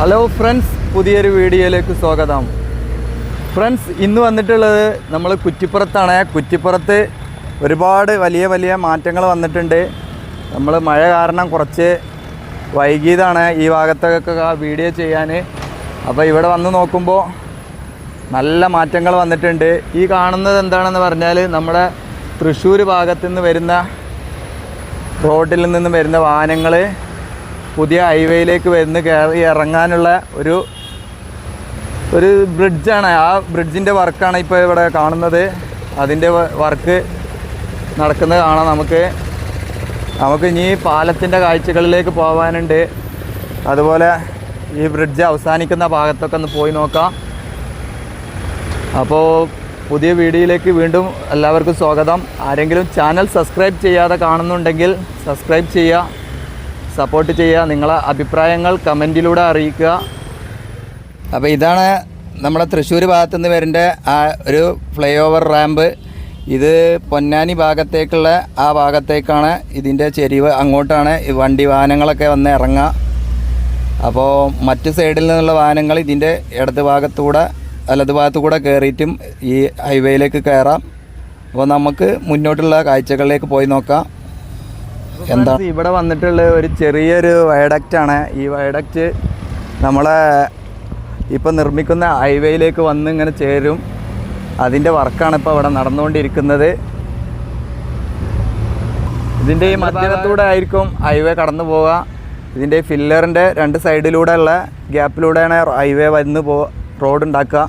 Hello friends, പുതിയൊരു വീഡിയോയിലേക്ക് സ്വാഗതം. ഫ്രണ്ട്സ്, ഇന്ന് വന്നിട്ടുള്ളത് നമ്മൾ കുറ്റിപ്പുറത്താണ്. കുറ്റിപ്പുറത്ത് ഒരുപാട് വലിയ മാറ്റങ്ങൾ വന്നിട്ടുണ്ട്. നമ്മൾ മഴ കാരണം കുറച്ച് വൈകിയതാണ് ഈ ഭാഗത്തൊക്കെ വീഡിയോ ചെയ്യാൻ. അപ്പോൾ ഇവിടെ വന്ന് നോക്കുമ്പോൾ നല്ല മാറ്റങ്ങൾ വന്നിട്ടുണ്ട്. ഈ കാണുന്നത് എന്താണെന്ന് പറഞ്ഞാൽ നമ്മുടെ തൃശ്ശൂർ ഭാഗത്തു നിന്ന് വരുന്ന റോഡിൽ നിന്ന് വരുന്ന വാഹനങ്ങൾ പുതിയ ഹൈവേയിലേക്ക് കയറി ഇറങ്ങാനുള്ള ഒരു ബ്രിഡ്ജാണ്. ആ ബ്രിഡ്ജിൻ്റെ വർക്കാണ് ഇപ്പോൾ ഇവിടെ കാണുന്നത്. അതിൻ്റെ വർക്ക് നടക്കുന്നത് കാണാം. നമുക്ക് ഇനി പാലത്തിൻ്റെ കാഴ്ചകളിലേക്ക് പോകാനുണ്ട്. അതുപോലെ ഈ ബ്രിഡ്ജ് അവസാനിക്കുന്ന ഭാഗത്തൊക്കെ ഒന്ന് പോയി നോക്കാം. അപ്പോൾ പുതിയ വീഡിയോയിലേക്ക് വീണ്ടും എല്ലാവർക്കും സ്വാഗതം. ആരെങ്കിലും ചാനൽ സബ്സ്ക്രൈബ് ചെയ്യാതെ കാണുന്നുണ്ടെങ്കിൽ സബ്സ്ക്രൈബ് ചെയ്യുക, സപ്പോർട്ട് ചെയ്യുക, നിങ്ങളെ അഭിപ്രായങ്ങൾ കമൻറ്റിലൂടെ അറിയിക്കുക. അപ്പോൾ ഇതാണ് നമ്മുടെ തൃശ്ശൂർ ഭാഗത്തുനിന്ന് വരേണ്ട ആ ഒരു ഫ്ലൈ ഓവർ റാമ്പ്. ഇത് പൊന്നാനി ഭാഗത്തേക്കുള്ള ആ ഭാഗത്തേക്കാണ് ഇതിൻ്റെ ചെരിവ്. അങ്ങോട്ടാണ് ഈ വാഹനങ്ങളൊക്കെ വന്ന് ഇറങ്ങുക. അപ്പോൾ മറ്റ് സൈഡിൽ നിന്നുള്ള വാഹനങ്ങൾ ഇതിൻ്റെ വലതുഭാഗത്തുകൂടെ കയറിയിട്ടും ഈ ഹൈവേയിലേക്ക് കയറാം. അപ്പോൾ നമുക്ക് മുന്നോട്ടുള്ള കാഴ്ചകളിലേക്ക് പോയി നോക്കാം. എന്താ ഇവിടെ വന്നിട്ടുള്ള ഒരു ചെറിയൊരു വയഡക്റ്റാണ്. ഈ വയഡക്റ്റ് നമ്മളെ ഇപ്പോൾ നിർമ്മിക്കുന്ന ഹൈവേയിലേക്ക് വന്ന് ഇങ്ങനെ ചേരും. അതിൻ്റെ വർക്കാണ് ഇപ്പോൾ ഇവിടെ നടന്നുകൊണ്ടിരിക്കുന്നത്. ഇതിൻ്റെ ഈ മധ്യത്തിലൂടെ ആയിരിക്കും ഹൈവേ കടന്നു പോവുക. ഇതിൻ്റെ ഫില്ലറിൻ്റെ രണ്ട് സൈഡിലൂടെ ഉള്ള ഗ്യാപ്പിലൂടെയാണ് ഹൈവേ റോഡ് ഉണ്ടാക്കുക.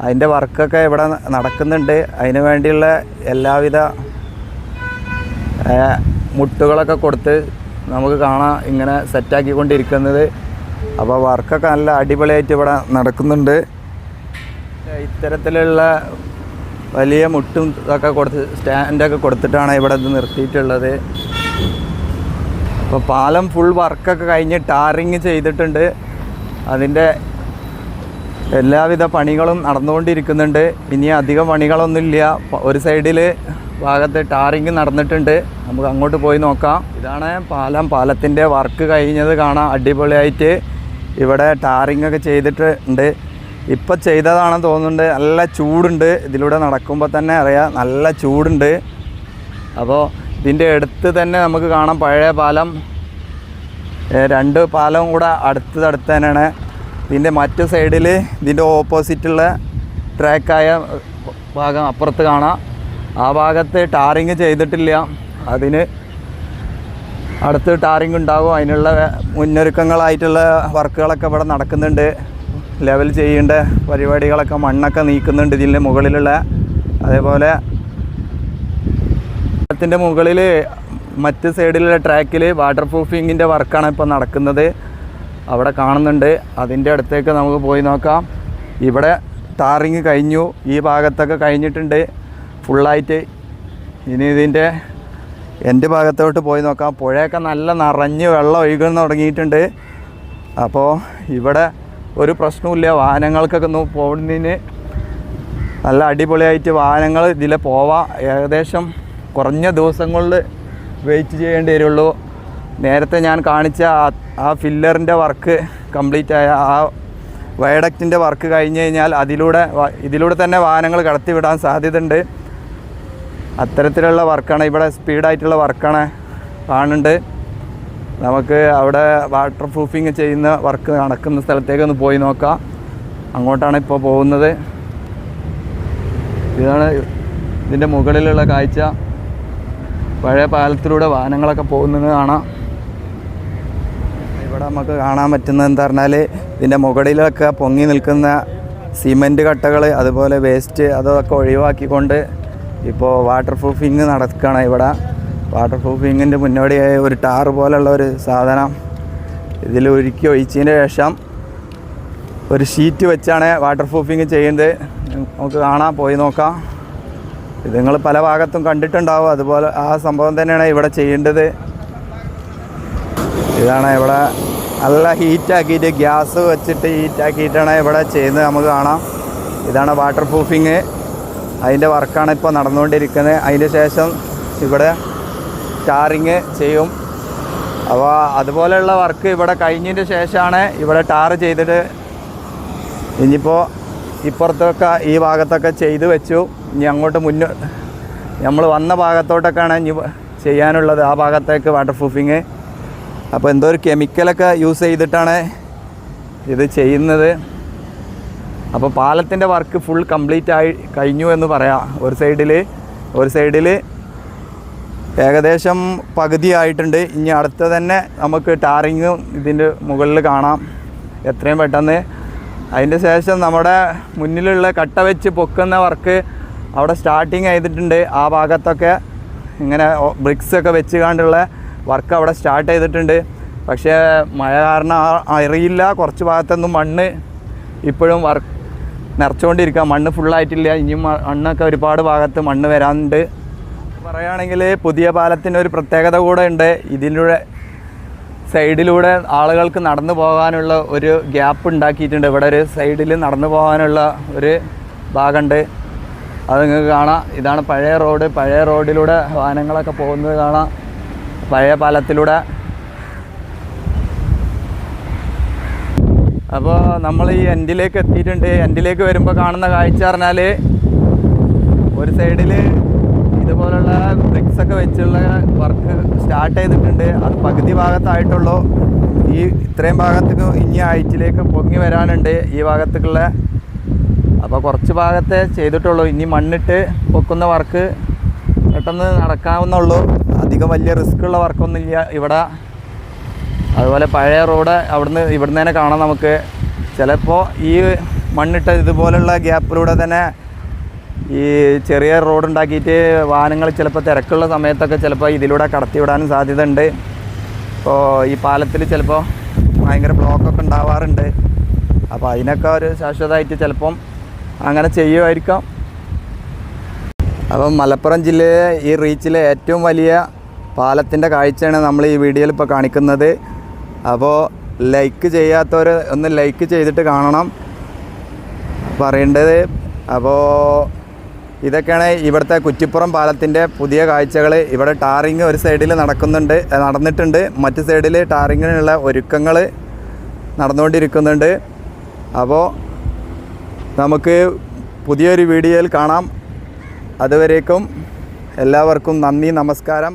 അതിൻ്റെ വർക്കൊക്കെ ഇവിടെ നടക്കുന്നുണ്ട്. അതിന് വേണ്ടിയുള്ള എല്ലാവിധ മുട്ടുകളൊക്കെ കൊടുത്ത് നമുക്ക് കാണാം ഇങ്ങനെ സെറ്റാക്കിക്കൊണ്ടിരിക്കുന്നത്. അപ്പോൾ വർക്കൊക്കെ നല്ല അടിപൊളിയായിട്ട് ഇവിടെ നടക്കുന്നുണ്ട്. ഇത്തരത്തിലുള്ള വലിയ മുട്ടും ഇതൊക്കെ കൊടുത്ത് സ്റ്റാൻഡൊക്കെ കൊടുത്തിട്ടാണ് ഇവിടെ ഇത് നിർത്തിയിട്ടുള്ളത്. അപ്പോൾ പാലം ഫുൾ വർക്കൊക്കെ കഴിഞ്ഞ് ടാറിങ് ചെയ്തിട്ടുണ്ട്. അതിൻ്റെ എല്ലാവിധ പണികളും നടന്നുകൊണ്ടിരിക്കുന്നുണ്ട്. ഇനി അധികം പണികളൊന്നുമില്ല. ഒരു സൈഡിൽ ഭാഗത്ത് ടാറിങ് നടന്നിട്ടുണ്ട്. നമുക്ക് അങ്ങോട്ട് പോയി നോക്കാം. ഇതാണ് പാലത്തിൻ്റെ വർക്ക് കഴിഞ്ഞത് കാണാം. അടിപൊളിയായിട്ട് ഇവിടെ ടാറിങ് ഒക്കെ ചെയ്തിട്ടുണ്ട്. ഇപ്പം ചെയ്തതാണെന്ന് തോന്നുന്നുണ്ട്. നല്ല ചൂടുണ്ട്. ഇതിലൂടെ നടക്കുമ്പോൾ തന്നെ അറിയാം, നല്ല ചൂടുണ്ട്. അപ്പോൾ ഇതിൻ്റെ അടുത്ത് തന്നെ നമുക്ക് കാണാം പഴയ പാലം. രണ്ട് പാലവും കൂടെ അടുത്ത് തന്നെയാണ്. ഇതിൻ്റെ മറ്റു സൈഡിൽ ഇതിൻ്റെ ഓപ്പോസിറ്റുള്ള ട്രാക്കായ ഭാഗം അപ്പുറത്ത് കാണാം. ആ ഭാഗത്ത് ടാറിങ് ചെയ്തിട്ടില്ല. അതിന് അടുത്ത് ടാറിങ് ഉണ്ടാകും. അതിനുള്ള മുന്നൊരുക്കങ്ങളായിട്ടുള്ള വർക്കുകളൊക്കെ ഇവിടെ നടക്കുന്നുണ്ട്. ലെവൽ ചെയ്യേണ്ട പരിപാടികളൊക്കെ, മണ്ണൊക്കെ നീക്കുന്നുണ്ട് ഇതിൻ്റെ മുകളിലുള്ള. അതേപോലെ പാലത്തിൻ്റെ മുകളിൽ മറ്റ് സൈഡിലുള്ള ട്രാക്കിൽ വാട്ടർ പ്രൂഫിങ്ങിൻ്റെ വർക്കാണ് ഇപ്പോൾ നടക്കുന്നത്. അവിടെ കാണുന്നുണ്ട്. അതിൻ്റെ അടുത്തേക്ക് നമുക്ക് പോയി നോക്കാം. ഇവിടെ ടാറിങ് കഴിഞ്ഞു. ഈ ഭാഗത്തൊക്കെ കഴിഞ്ഞിട്ടുണ്ട് ഫുള്ളായിട്ട്. ഇനി ഇതിൻ്റെ എൻ്റെ ഭാഗത്തോട്ട് പോയി നോക്കാം. പുഴയൊക്കെ നല്ല നിറഞ്ഞ് വെള്ളം ഒഴുകാൻ തുടങ്ങിയിട്ടുണ്ട്. അപ്പോൾ ഇവിടെ ഒരു പ്രശ്നവുമില്ല. വാഹനങ്ങൾക്കൊക്കെ ഒന്ന് പോകുന്നതിന് നല്ല അടിപൊളിയായിട്ട് വാഹനങ്ങൾ ഇതിൽ പോവാം. ഏകദേശം കുറഞ്ഞ ദിവസങ്ങളിൽ വെയിറ്റ് ചെയ്യേണ്ടി വരുള്ളൂ. നേരത്തെ ഞാൻ കാണിച്ച ആ ഫില്ലറിൻ്റെ വർക്ക് കംപ്ലീറ്റ് ആയ ആ വയഡക്റ്റിൻ്റെ വർക്ക് കഴിഞ്ഞ് കഴിഞ്ഞാൽ ഇതിലൂടെ തന്നെ വാഹനങ്ങൾ കടത്തിവിടാൻ സാധ്യതയുണ്ട്. അത്തരത്തിലുള്ള വർക്കാണ് ഇവിടെ. സ്പീഡായിട്ടുള്ള വർക്കാണ് കാണുന്നുണ്ട്. നമുക്ക് അവിടെ വാട്ടർ പ്രൂഫിങ് ചെയ്യുന്ന വർക്ക് നടക്കുന്ന സ്ഥലത്തേക്ക് ഒന്ന് പോയി നോക്കാം. അങ്ങോട്ടാണ് ഇപ്പോൾ പോകുന്നത്. ഇതാണ് ഇതിൻ്റെ മുകളിലുള്ള കാഴ്ച. പഴയ പാലത്തിലൂടെ വാഹനങ്ങളൊക്കെ പോകുന്നത് കാണാം. ഇവിടെ നമുക്ക് കാണാൻ പറ്റുന്നത് എന്താ പറഞ്ഞാൽ ഇതിൻ്റെ മുകളിലൊക്കെ പൊങ്ങി നിൽക്കുന്ന സിമൻറ്റ് കട്ടകൾ, അതുപോലെ വേസ്റ്റ്, അതൊക്കെ ഒഴിവാക്കിക്കൊണ്ട് ഇപ്പോൾ വാട്ടർ പ്രൂഫിങ് നടക്കുകയാണ് ഇവിടെ. വാട്ടർ പ്രൂഫിങ്ങിൻ്റെ മുന്നോടിയായ ഒരു ടാർ പോലുള്ള ഒരു സാധനം ഇതിൽ ഒഴിച്ചതിന് ശേഷം ഒരു ഷീറ്റ് വെച്ചാണ് വാട്ടർ പ്രൂഫിങ് ചെയ്യുന്നത്. നമുക്ക് കാണാം, പോയി നോക്കാം. ഇത് നിങ്ങൾ പല ഭാഗത്തും കണ്ടിട്ടുണ്ടാവും. അതുപോലെ ആ സംഭവം തന്നെയാണ് ഇവിടെ ചെയ്യേണ്ടത്. ഇതാണ് ഇവിടെ നല്ല ഹീറ്റാക്കിയിട്ട്, ഗ്യാസ് വെച്ചിട്ട് ഹീറ്റാക്കിയിട്ടാണ് ഇവിടെ ചെയ്യുന്നത്. നമുക്ക് കാണാം. ഇതാണ് വാട്ടർ പ്രൂഫിങ്. അതിൻ്റെ വർക്കാണ് ഇപ്പോൾ നടന്നുകൊണ്ടിരിക്കുന്നത്. അതിന് ശേഷം ഇവിടെ ടാറിങ് ചെയ്യും. അപ്പോൾ അതുപോലെയുള്ള വർക്ക് ഇവിടെ കഴിഞ്ഞതിന് ശേഷമാണ് ഇവിടെ ടാർ ചെയ്തിട്ട് ഇനിയിപ്പോൾ ഇപ്പുറത്തൊക്കെ ഈ ഭാഗത്തൊക്കെ ചെയ്ത് വെച്ചു. ഇനി അങ്ങോട്ട് നമ്മൾ വന്ന ഭാഗത്തോട്ടൊക്കെയാണ് ഇനി ചെയ്യാനുള്ളത്, ആ ഭാഗത്തേക്ക് വാട്ടർ പ്രൂഫിങ്. അപ്പോൾ എന്തോ ഒരു കെമിക്കലൊക്കെ യൂസ് ചെയ്തിട്ടാണ് ഇത് ചെയ്യുന്നത്. അപ്പോൾ പാലത്തിൻ്റെ വർക്ക് ഫുൾ കംപ്ലീറ്റ് ആയി കഴിഞ്ഞു എന്ന് പറയാം. ഒരു സൈഡിൽ ഏകദേശം പകുതി ആയിട്ടുണ്ട്. ഇനി അടുത്ത് തന്നെ നമുക്ക് ടാറിങ്ങും ഇതിൻ്റെ മുകളിൽ കാണാം എത്രയും പെട്ടെന്ന്. അതിൻ്റെ ശേഷം നമ്മുടെ മുന്നിലുള്ള കട്ട വെച്ച് പൊക്കുന്ന വർക്ക് അവിടെ സ്റ്റാർട്ടിങ് ചെയ്തിട്ടുണ്ട്. ആ ഭാഗത്തൊക്കെ ഇങ്ങനെ ബ്രിക്സൊക്കെ വെച്ച് കണ്ടുള്ള വർക്ക് അവിടെ സ്റ്റാർട്ട് ചെയ്തിട്ടുണ്ട്. പക്ഷേ മഴ കാരണം അറിയില്ല, കുറച്ച് ഭാഗത്തൊന്നും മണ്ണ് ഇപ്പോഴും നിറച്ചുകൊണ്ടിരിക്കുക. മണ്ണ് ഫുള്ളായിട്ടില്ല, ഇനിയും മണ്ണൊക്കെ ഒരുപാട് ഭാഗത്ത് മണ്ണ് വരാനുണ്ട്. പറയുകയാണെങ്കിൽ പുതിയ പാലത്തിന് ഒരു പ്രത്യേകത കൂടെ ഉണ്ട്. ഇതിലൂടെ സൈഡിലൂടെ ആളുകൾക്ക് നടന്നു പോകാനുള്ള ഒരു ഗ്യാപ്പ് ഉണ്ടാക്കിയിട്ടുണ്ട്. ഇവിടെ ഒരു സൈഡിൽ നടന്നു പോകാനുള്ള ഒരു ഭാഗമുണ്ട്, അത് നിങ്ങൾക്ക് കാണാം. ഇതാണ് പഴയ റോഡ്. പഴയ റോഡിലൂടെ വാഹനങ്ങളൊക്കെ പോകുന്നത് കാണാം, പഴയ പാലത്തിലൂടെ. അപ്പോൾ നമ്മൾ ഈ എൻഡിലേക്ക് എത്തിയിട്ടുണ്ട്. എൻഡിലേക്ക് വരുമ്പോൾ കാണുന്ന കാഴ്ച പറഞ്ഞാൽ ഒരു സൈഡിൽ ഇതുപോലുള്ള ബ്രിക്സൊക്കെ വെച്ചുള്ള വർക്ക് സ്റ്റാർട്ട് ചെയ്തിട്ടുണ്ട്. അത് പകുതി ഭാഗത്തായിട്ടുള്ളൂ. ഈ ഇത്രയും ഭാഗത്തേക്ക് ഇനി ഹൈറ്റിലേക്ക് പൊങ്ങി വരാനുണ്ട് ഈ ഭാഗത്തേക്കുള്ള. അപ്പോൾ കുറച്ച് ഭാഗത്തെ ചെയ്തിട്ടുള്ളൂ. ഇനി മണ്ണിട്ട് പൊക്കുന്ന വർക്ക് പെട്ടെന്ന് നടക്കാവുന്നുള്ളൂ. അധികം വലിയ റിസ്ക്കുള്ള വർക്കൊന്നുമില്ല ഇവിടെ. അതുപോലെ പഴയ റോഡ് ഇവിടുന്ന് തന്നെ കാണാം നമുക്ക്. ചിലപ്പോൾ ഈ മണ്ണിട്ട് ഇതുപോലുള്ള ഗ്യാപ്പിലൂടെ തന്നെ ഈ ചെറിയ റോഡ് ഉണ്ടാക്കിയിട്ട് വാഹനങ്ങൾ ചിലപ്പോൾ തിരക്കുള്ള സമയത്തൊക്കെ ചിലപ്പോൾ ഇതിലൂടെ കടത്തി വിടാനും സാധ്യത ഉണ്ട്. ഇപ്പോൾ ഈ പാലത്തിൽ ചിലപ്പോൾ ഭയങ്കര ബ്ലോക്കൊക്കെ ഉണ്ടാവാറുണ്ട്. അപ്പോൾ അതിനൊക്കെ ഒരു ശാശ്വതമായിട്ട് ചിലപ്പം അങ്ങനെ ചെയ്യുമായിരിക്കാം. അപ്പം മലപ്പുറം ജില്ലയിലെ ഈ റീച്ചിലെ ഏറ്റവും വലിയ പാലത്തിൻ്റെ കാഴ്ചയാണ് നമ്മൾ ഈ വീഡിയോയിൽ ഇപ്പോൾ കാണിക്കുന്നത്. അപ്പോൾ ലൈക്ക് ചെയ്യാത്തവർ ഒന്ന് ലൈക്ക് ചെയ്തിട്ട് കാണണം പറയേണ്ടത്. അപ്പോൾ ഇതൊക്കെയാണ് ഇവിടുത്തെ കുറ്റിപ്പുറം പാലത്തിൻ്റെ പുതിയ കാഴ്ചകൾ. ഇവിടെ ടാറിങ് ഒരു സൈഡിൽ നടന്നിട്ടുണ്ട്, മറ്റു സൈഡിൽ ടാറിങ്ങിനുള്ള ഒരുക്കങ്ങൾ നടന്നുകൊണ്ടിരിക്കുന്നുണ്ട്. അപ്പോൾ നമുക്ക് പുതിയൊരു വീഡിയോയിൽ കാണാം. അതുവരേക്കും എല്ലാവർക്കും നന്ദി, നമസ്കാരം.